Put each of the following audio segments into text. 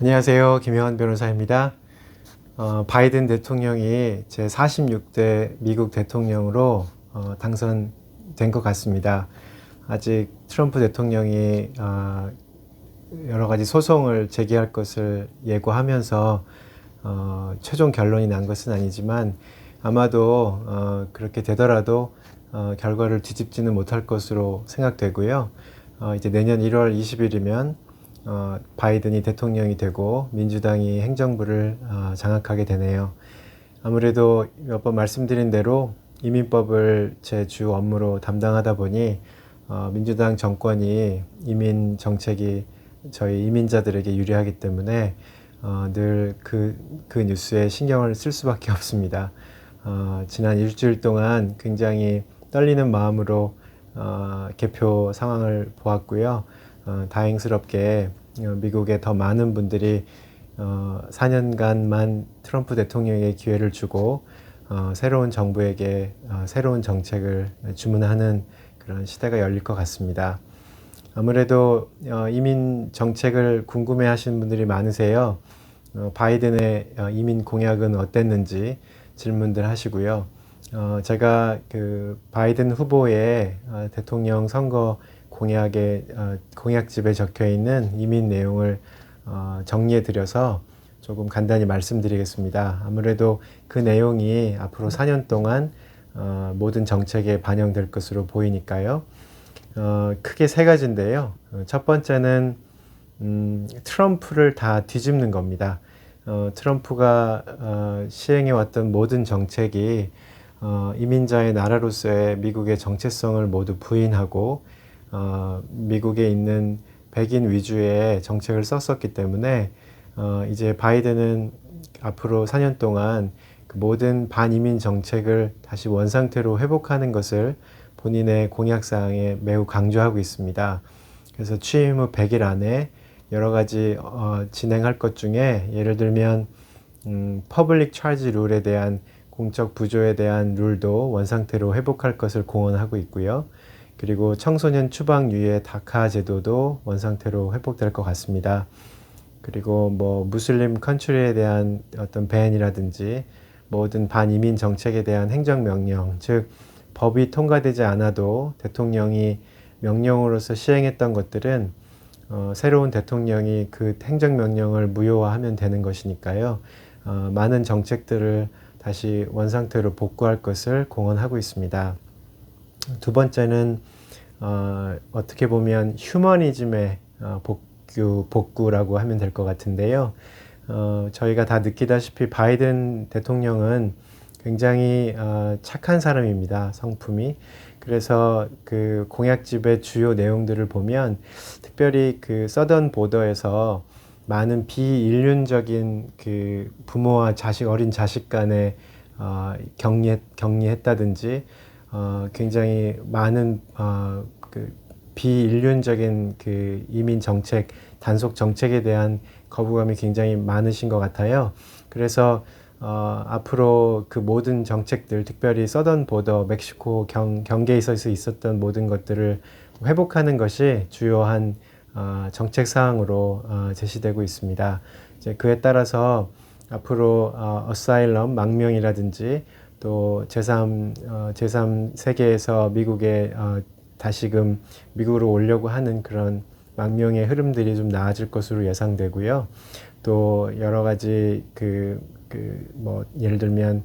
안녕하세요. 김영환 변호사입니다. 바이든 대통령이 제46대 미국 대통령으로 당선된 것 같습니다. 아직 트럼프 대통령이 여러 가지 소송을 제기할 것을 예고하면서 최종 결론이 난 것은 아니지만 아마도 그렇게 되더라도 결과를 뒤집지는 못할 것으로 생각되고요. 이제 내년 1월 20일이면 바이든이 대통령이 되고 민주당이 행정부를 장악하게 되네요. 아무래도 몇 번 말씀드린 대로 이민법을 제 주 업무로 담당하다 보니 민주당 정권이 이민 정책이 저희 이민자들에게 유리하기 때문에 늘 그 뉴스에 신경을 쓸 수밖에 없습니다. 지난 일주일 동안 굉장히 떨리는 마음으로 개표 상황을 보았고요. 다행스럽게 미국의 더 많은 분들이 4년간만 트럼프 대통령에게 기회를 주고 새로운 정부에게 새로운 정책을 주문하는 그런 시대가 열릴 것 같습니다. 아무래도 이민 정책을 궁금해 하시는 분들이 많으세요. 바이든의 이민 공약은 어땠는지 질문들 하시고요. 제가 그 바이든 후보의 대통령 선거 공약집에 적혀 있는 이민 내용을 정리해 드려서 조금 간단히 말씀드리겠습니다. 아무래도 그 내용이 앞으로 4년 동안 모든 정책에 반영될 것으로 보이니까요. 크게 세 가지인데요. 첫 번째는 트럼프를 다 뒤집는 겁니다. 트럼프가 시행해왔던 모든 정책이 이민자의 나라로서의 미국의 정체성을 모두 부인하고 미국에 있는 백인 위주의 정책을 썼었기 때문에 이제 바이든은 앞으로 4년 동안 그 모든 반이민 정책을 다시 원상태로 회복하는 것을 본인의 공약사항에 매우 강조하고 있습니다. 그래서 취임 후 100일 안에 여러 가지 진행할 것 중에 예를 들면 퍼블릭 차지 룰에 대한 공적 부조에 대한 룰도 원상태로 회복할 것을 공언하고 있고요. 그리고 청소년 추방유예 다카 제도도 원상태로 회복될 것 같습니다. 그리고 뭐 무슬림 컨트리에 대한 어떤 밴이라든지 모든 반이민 정책에 대한 행정명령, 즉 법이 통과되지 않아도 대통령이 명령으로서 시행했던 것들은 새로운 대통령이 그 행정명령을 무효화하면 되는 것이니까요. 많은 정책들을 다시 원상태로 복구할 것을 공언하고 있습니다. 두 번째는 어떻게 보면 휴머니즘의 복구라고 하면 될 것 같은데요. 저희가 다 느끼다시피 바이든 대통령은 굉장히 착한 사람입니다. 성품이. 그래서 그 공약집의 주요 내용들을 보면 특별히 그 서던 보더에서 많은 비인륜적인 그 부모와 어린 자식 간의 격리했다든지 굉장히 많은 그 비인륜적인 그 이민 정책, 단속 정책에 대한 거부감이 굉장히 많으신 것 같아요. 그래서 앞으로 그 모든 정책들, 특별히 서던 보더, 멕시코 경계에 있었던 모든 것들을 회복하는 것이 주요한 정책 사항으로 제시되고 있습니다. 이제 그에 따라서 앞으로 어사일럼, 망명이라든지 또 제3 세계에서 미국에 다시금 미국으로 오려고 하는 그런 망명의 흐름들이 좀 나아질 것으로 예상되고요. 또 여러 가지 뭐 예를 들면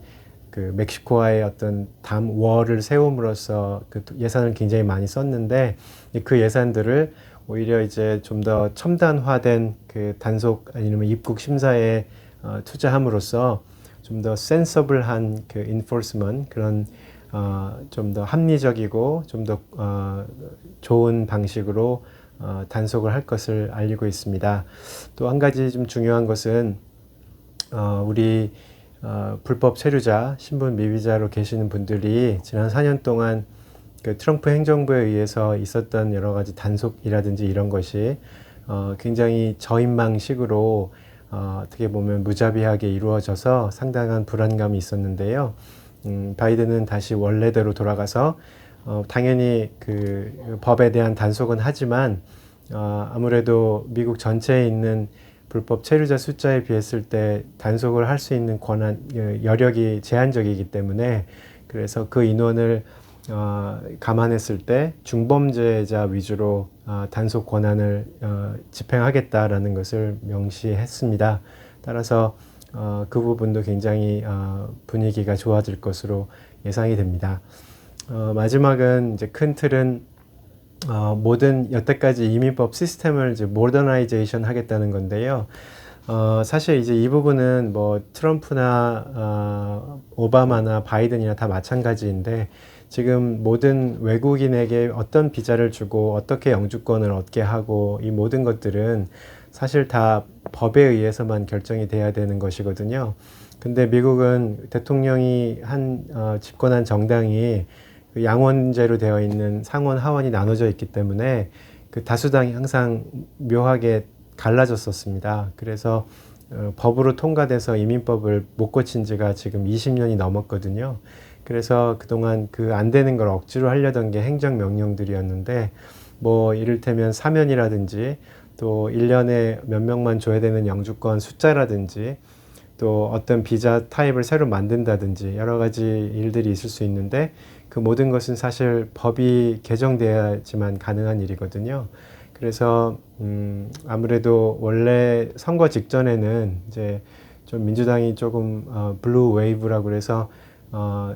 그 멕시코와의 어떤 월을 세움으로써 그 예산을 굉장히 많이 썼는데 그 예산들을 오히려 이제 좀 더 첨단화된 그 단속 아니면 입국 심사에 투자함으로써 좀 더 센서블한 그 인포스먼트 그런 좀 더 합리적이고 좀 더 좋은 방식으로 단속을 할 것을 알리고 있습니다. 또 한 가지 좀 중요한 것은 우리 불법 체류자, 신분 미비자로 계시는 분들이 지난 4년 동안 그 트럼프 행정부에 의해서 있었던 여러 가지 단속이라든지 이런 것이 굉장히 저인망식으로 어떻게 보면 무자비하게 이루어져서 상당한 불안감이 있었는데요. 바이든은 다시 원래대로 돌아가서 당연히 그 법에 대한 단속은 하지만 아무래도 미국 전체에 있는 불법 체류자 숫자에 비했을 때 단속을 할 수 있는 권한, 여력이 제한적이기 때문에 그래서 그 인원을 감안했을 때 중범죄자 위주로 단속 권한을 집행하겠다라는 것을 명시했습니다. 따라서 그 부분도 굉장히 분위기가 좋아질 것으로 예상이 됩니다. 마지막은 이제 큰 틀은 모든 여태까지 이민법 시스템을 이제 모더나이제이션 하겠다는 건데요. 사실 이제 이 부분은 뭐 트럼프나 오바마나 바이든이나 다 마찬가지인데 지금 모든 외국인에게 어떤 비자를 주고 어떻게 영주권을 얻게 하고 이 모든 것들은 사실 다 법에 의해서만 결정이 돼야 되는 것이거든요. 근데 미국은 대통령이 집권한 정당이 양원제로 되어 있는 상원 하원이 나눠져 있기 때문에 그 다수당이 항상 묘하게 갈라졌었습니다. 그래서 법으로 통과돼서 이민법을 못 고친 지가 지금 20년이 넘었거든요. 그래서 그동안 그 안 되는 걸 억지로 하려던 게 행정명령들이었는데 뭐 이를테면 사면이라든지 또 1년에 몇 명만 줘야 되는 영주권 숫자라든지 또 어떤 비자 타입을 새로 만든다든지 여러 가지 일들이 있을 수 있는데 그 모든 것은 사실 법이 개정돼야지만 가능한 일이거든요. 그래서 아무래도 원래 선거 직전에는 이제 좀 민주당이 조금 블루 웨이브라고 그래서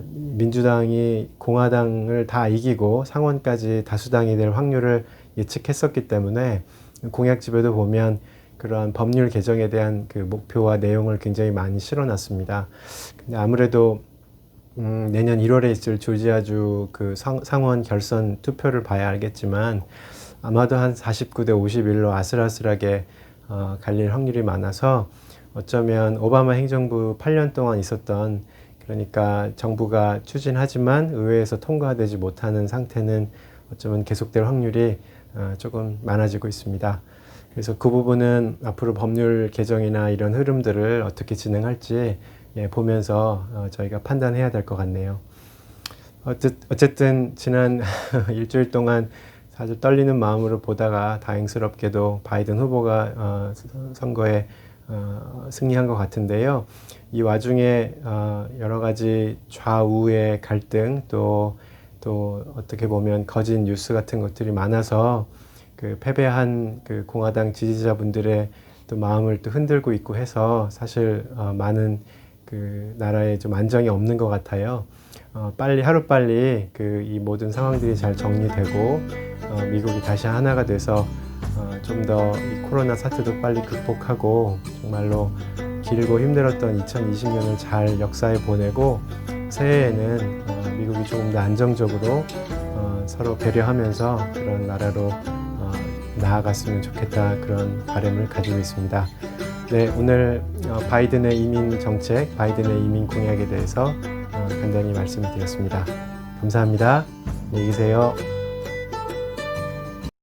민주당이 공화당을 다 이기고 상원까지 다수당이 될 확률을 예측했었기 때문에 공약집에도 보면 그러한 법률 개정에 대한 그 목표와 내용을 굉장히 많이 실어놨습니다. 근데 아무래도 내년 1월에 있을 조지아주 그 상원 결선 투표를 봐야 알겠지만 아마도 한 49대 51로 아슬아슬하게 갈릴 확률이 많아서 어쩌면 오바마 행정부 8년 동안 있었던 그러니까 정부가 추진하지만 의회에서 통과되지 못하는 상태는 어쩌면 계속될 확률이 조금 많아지고 있습니다. 그래서 그 부분은 앞으로 법률 개정이나 이런 흐름들을 어떻게 진행할지 보면서 저희가 판단해야 될 것 같네요. 어쨌든 지난 일주일 동안 사실 떨리는 마음으로 보다가 다행스럽게도 바이든 후보가 선거에 승리한 것 같은데요. 이 와중에 여러 가지 좌우의 갈등 또 어떻게 보면 거짓 뉴스 같은 것들이 많아서 그 패배한 그 공화당 지지자분들의 또 마음을 또 흔들고 있고 해서 사실 많은 그 나라에 좀 안정이 없는 것 같아요. 하루빨리 이 모든 상황들이 잘 정리되고 미국이 다시 하나가 돼서 좀 더 이 코로나 사태도 빨리 극복하고 정말로 길고 힘들었던 2020년을 잘 역사에 보내고 새해에는 미국이 조금 더 안정적으로 서로 배려하면서 그런 나라로 나아갔으면 좋겠다 그런 바람을 가지고 있습니다. 네, 오늘 바이든의 이민 정책, 바이든의 이민 공약에 대해서 간단히 말씀을 드렸습니다. 감사합니다. 안녕히 계세요.